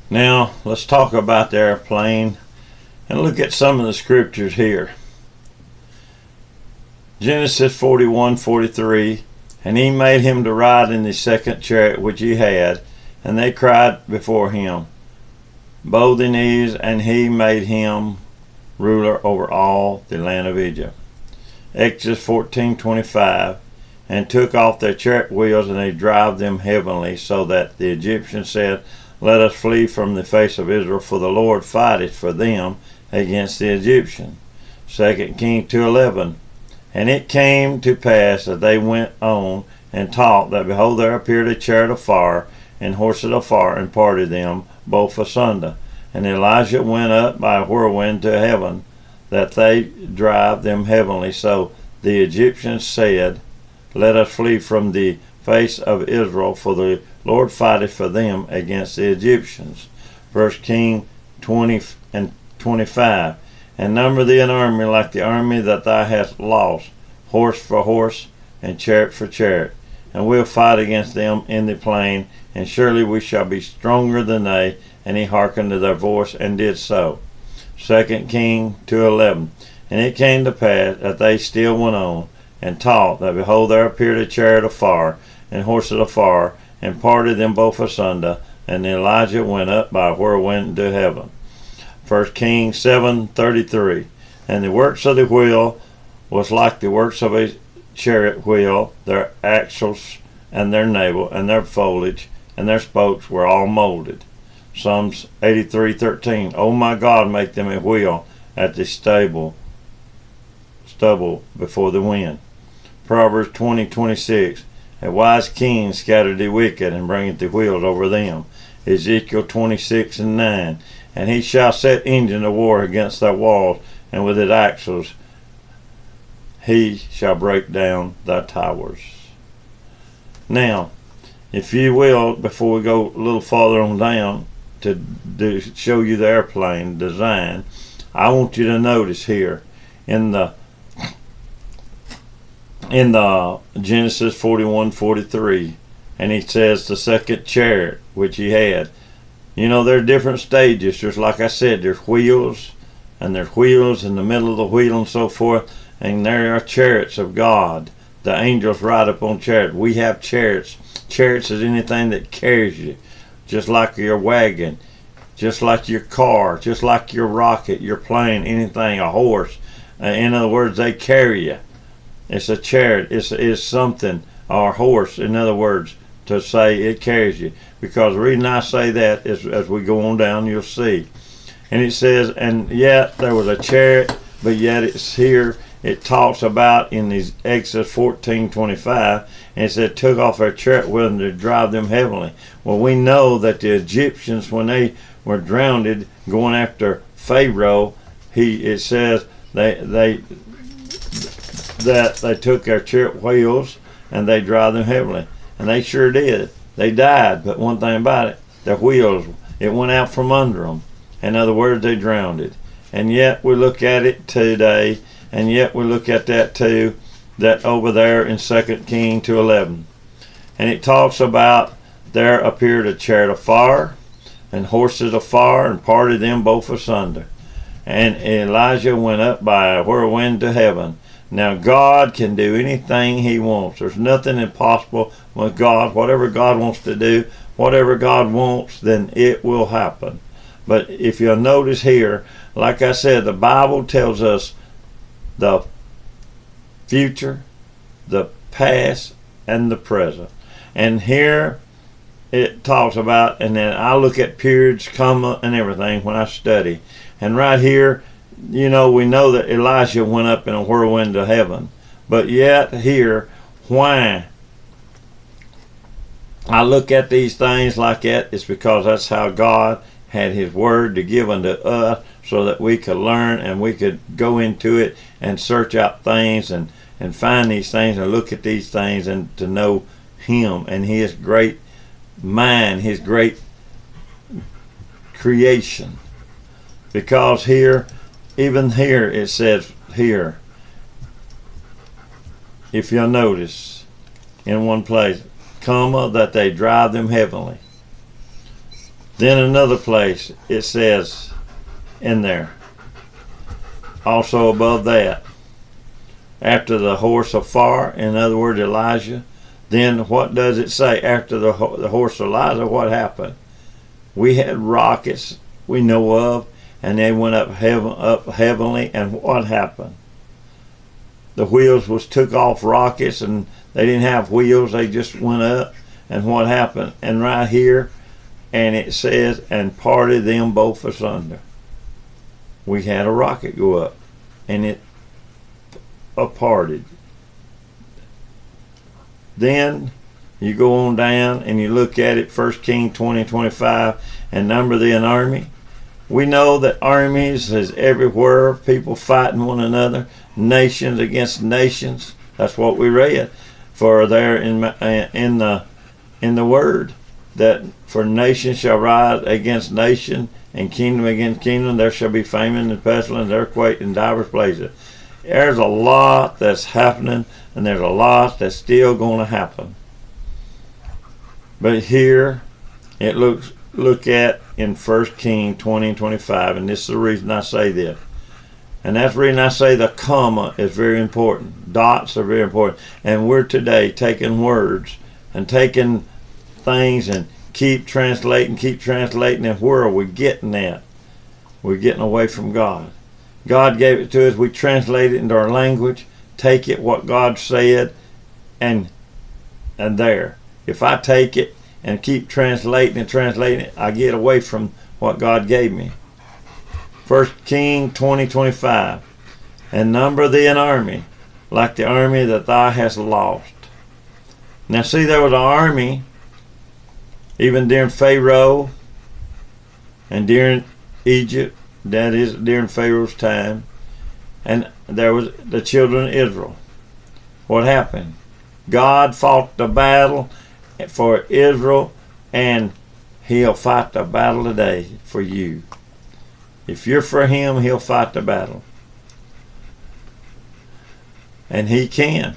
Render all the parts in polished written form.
Now, let's talk about the airplane and look at some of the scriptures here. Genesis 41:43, and he made him to ride in the second chariot which he had, and they cried before him, bow the knees, and he made him ruler over all the land of Egypt. Exodus 14:25, and took off their chariot wheels, and they drove them heavenly, so that the Egyptians said, let us flee from the face of Israel, for the Lord fighteth for them against the Egyptians. 2 Kings 2:11, and it came to pass that they went on and taught, that behold, there appeared a chariot of fire and horses of fire, and parted them both asunder. And Elijah went up by a whirlwind to heaven, that they drive them heavenly. So the Egyptians said, let us flee from the face of Israel, for the Lord fighteth for them against the Egyptians. 1 Kings 20:25, and number thee an army like the army that thou hast lost, horse for horse, and chariot for chariot, and we'll fight against them in the plain, and surely we shall be stronger than they. And he hearkened to their voice, and did so. 2 Kings 2:11, and it came to pass that they still went on, and taught, that behold, there appeared a chariot of fire and horses of fire, and parted them both asunder. And Elijah went up by a whirlwind to heaven. 1 Kings 7:33, and the works of the wheel was like the works of a chariot wheel, their axles and their navel and their foliage and their spokes were all molded. Psalms 83:13, O my God, make them a wheel at the stubble before the wind. Proverbs 20:26, a wise king scattered the wicked, and bringeth the wheels over them. Ezekiel 26:9, and he shall set engine of war against their walls, and with his axles he shall break down thy towers. Now, if you will, before we go a little farther on down to show you the airplane design, I want you to notice here in the Genesis 41:43, and he says the second chariot which he had. You know, there are different stages. Just like I said, there's wheels, and there's wheels in the middle of the wheel and so forth, and there are chariots of God. The angels ride upon chariots. We have chariots. Chariots is anything that carries you, just like your wagon, just like your car, just like your rocket, your plane, anything, a horse. In other words, they carry you. It's a chariot. It's something, or a horse, in other words, to say it carries you. Because the reason I say that is, as we go on down, you'll see. And it says, and yet there was a chariot, but yet it's here, it talks about in these Exodus 14:25, and it said, took off their chariot with them to drive them heavenly. Well, we know that the Egyptians, when they were drowned going after Pharaoh, it says they took their chariot wheels and they drive them heavenly. And they sure did. They died, but one thing about it, their wheels, it went out from under them. In other words, they drowned. And yet we look at it today, and yet we look at that too, that over there in 2 Kings 2:11. And it talks about there appeared a chariot of fire and horses of fire, and parted them both asunder. And Elijah went up by a whirlwind to heaven. Now God can do anything he wants. There's nothing impossible with God. Whatever God wants to do, whatever God wants, then it will happen. But if you'll notice here, like I said, the Bible tells us the future, the past, and the present. And here it talks about, and then I look at periods, comma, and everything when I study. And right here, you know, we know that Elijah went up in a whirlwind to heaven. But yet here, why I look at these things like that, it's because that's how God had his word to give unto us, so that we could learn and we could go into it and search out things and find these things and look at these things and to know him and his great mind, his great creation. Because here, even here it says here, if you'll notice in one place, comma, that they drive them heavenly. Then another place it says in there, also above that, after the horse of fire, in other words, Elijah, then what does it say? After the horse of Elijah, what happened? We had rockets we know of, and they went up heavenly, and what happened? The wheels was took off rockets, and they didn't have wheels, they just went up, and what happened? And right here, and it says, and parted them both asunder. We had a rocket go up, and it parted. Then you go on down and you look at it, 1 Kings 20:25, and number the army. We know that armies is everywhere, people fighting one another, nations against nations. That's what we read. For there in the word, that for nation shall rise against nation, and kingdom against kingdom. There shall be famine and pestilence, earthquake in divers places. There's a lot that's happening, and there's a lot that's still going to happen. But here it look at in 1 Kings 20:25, and this is the reason I say this. And that's the reason I say the comma is very important. Dots are very important. And we're today taking words and taking things and keep translating, and where are we getting at? We're getting away from God. God gave it to us, we translate it into our language, take it what God said, and there. If I take it and keep translating it, I get away from what God gave me. 1 Kings 20:25, and number thee an army, like the army that thou hast lost. Now see, there was an army, even during Pharaoh, and during Egypt, that is during Pharaoh's time, and there was the children of Israel. What happened? God fought the battle for Israel, and he'll fight the battle today for you. If you're for him, he'll fight the battle. And he can.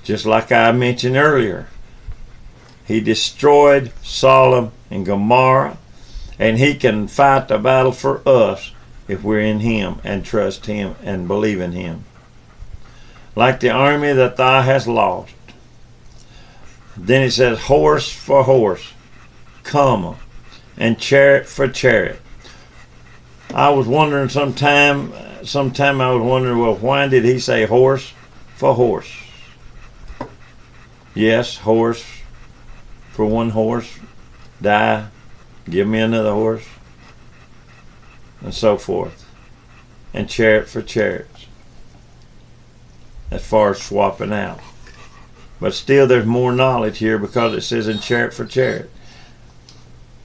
Just like I mentioned earlier, he destroyed Sodom and Gomorrah, and he can fight the battle for us if we're in him and trust him and believe in him. Like the army that thou hast lost. Then it says horse for horse, comma, and chariot for chariot. I was wondering sometime I was wondering, well, why did he say horse for horse? Yes, horse for one horse, die, give me another horse, and so forth. And chariot for chariots, as far as swapping out. But still there's more knowledge here, because it says in chariot for chariot.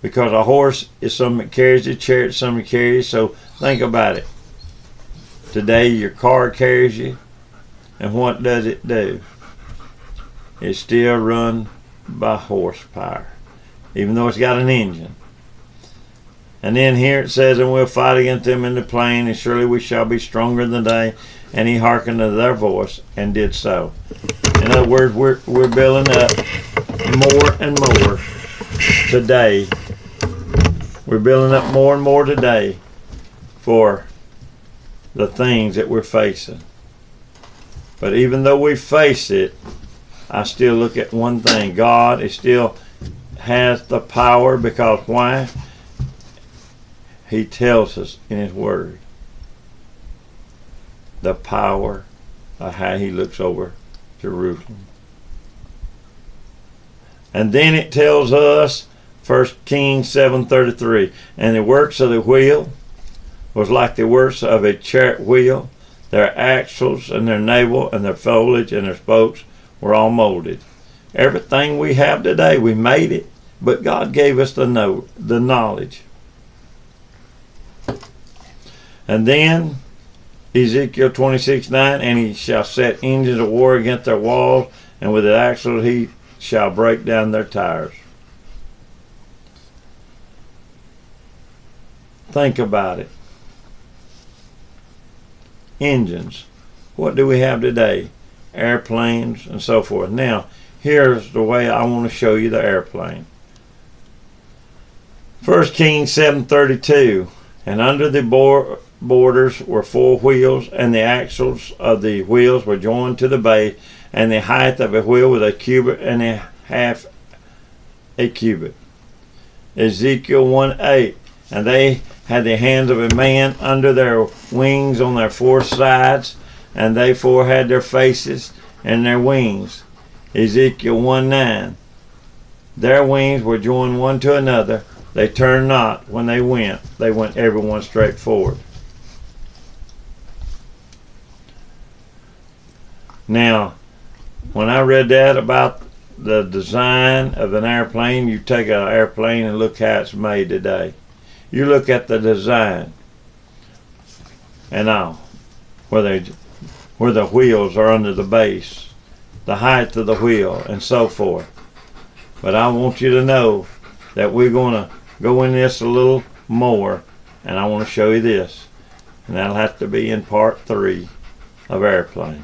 Because a horse is something that carries you, chariot is something that carries you. So think about it. Today your car carries you, and what does it do? It's still run by horsepower, even though it's got an engine. And then here it says, and we'll fight against them in the plain, and surely we shall be stronger than they. And he hearkened to their voice and did so. In other words, we're building up more and more today. We're building up more and more today for the things that we're facing. But even though we face it, I still look at one thing. God is still has the power, because why? He tells us in his word the power of how he looks over Jerusalem. And then it tells us, 1 Kings 7:33, and the works of the wheel was like the works of a chariot wheel. Their axles and their navel and their foliage and their spokes were all molded. Everything we have today, we made it, but God gave us the knowledge. And then Ezekiel 26:9, and he shall set engines of war against their walls, and with the axles he shall break down their tires. Think about it. Engines. What do we have today? Airplanes and so forth. Now, here's the way I want to show you the airplane. 1 Kings 7:32, and under the borders were 4 wheels, and the axles of the wheels were joined to the base, and the height of a wheel was a cubit and a half a cubit. Ezekiel 1:8, and they had the hands of a man under their wings on their 4 sides, and they 4 had their faces and their wings. Ezekiel 1:9, their wings were joined one to another, they turned not when they went everyone straight forward. Now, when I read that about the design of an airplane, you take an airplane and look how it's made today. You look at the design and all, where the wheels are under the base, the height of the wheel, and so forth. But I want you to know that we're going to go in this a little more, and I want to show you this, and that'll have to be in part 3 of airplane.